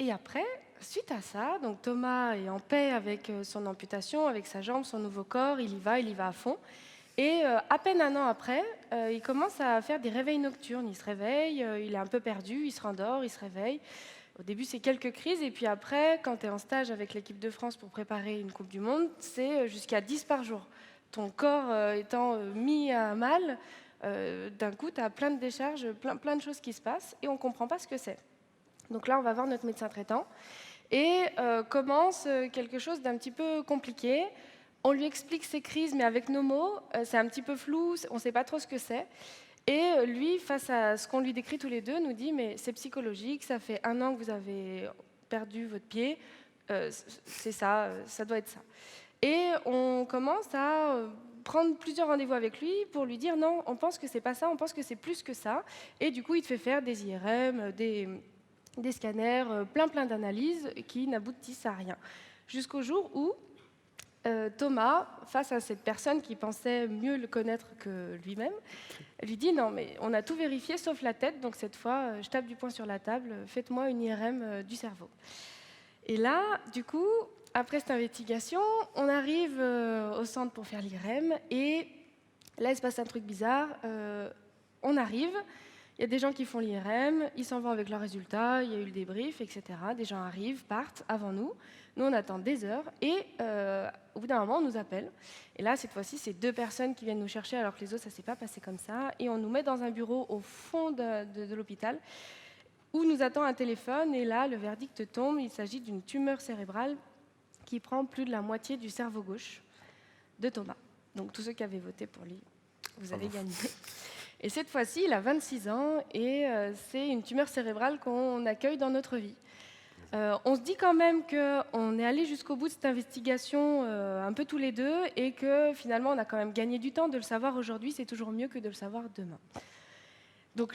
Et après, suite à ça, donc Thomas est en paix avec son amputation, avec sa jambe, son nouveau corps, il y va à fond. Et à peine un an après, il commence à faire des réveils nocturnes. Il se réveille, il est un peu perdu, il se rendort, il se réveille. Au début, c'est quelques crises, et puis après, quand tu es en stage avec l'équipe de France pour préparer une Coupe du Monde, c'est jusqu'à 10 par jour. Ton corps étant mis à mal, d'un coup, tu as plein de décharges, plein de choses qui se passent, et on ne comprend pas ce que c'est. Donc là, on va voir notre médecin traitant, et commence quelque chose d'un petit peu compliqué. On lui explique ses crises, mais avec nos mots, c'est un petit peu flou, on ne sait pas trop ce que c'est. Et lui, face à ce qu'on lui décrit tous les deux, nous dit « mais c'est psychologique, ça fait un an que vous avez perdu votre pied, c'est ça, ça doit être ça ». Et on commence à prendre plusieurs rendez-vous avec lui pour lui dire « non, on pense que c'est pas ça, on pense que c'est plus que ça ». Et du coup, il te fait faire des IRM, des scanners, plein d'analyses qui n'aboutissent à rien. Jusqu'au jour où Thomas, face à cette personne qui pensait mieux le connaître que lui-même, lui dit « non, mais on a tout vérifié sauf la tête, donc cette fois, je tape du poing sur la table, faites-moi une IRM du cerveau ». Et là, du coup, après cette investigation, on arrive au centre pour faire l'IRM, et là, il se passe un truc bizarre. On arrive, il y a des gens qui font l'IRM, ils s'en vont avec leurs résultats, il y a eu le débrief, etc. Des gens arrivent, partent avant nous. Nous, on attend des heures, et au bout d'un moment, on nous appelle. Et là, cette fois-ci, c'est 2 personnes qui viennent nous chercher, alors que les autres, ça ne s'est pas passé comme ça. Et on nous met dans un bureau au fond de l'hôpital, où nous attend un téléphone, et là, le verdict tombe. Il s'agit d'une tumeur cérébrale qui prend plus de la moitié du cerveau gauche de Thomas. Donc, tous ceux qui avaient voté pour lui, vous avez gagné. Et cette fois-ci, il a 26 ans, et c'est une tumeur cérébrale qu'on accueille dans notre vie. On se dit quand même qu'on est allé jusqu'au bout de cette investigation un peu tous les deux, et que finalement, on a quand même gagné du temps. De le savoir aujourd'hui, c'est toujours mieux que de le savoir demain. Donc,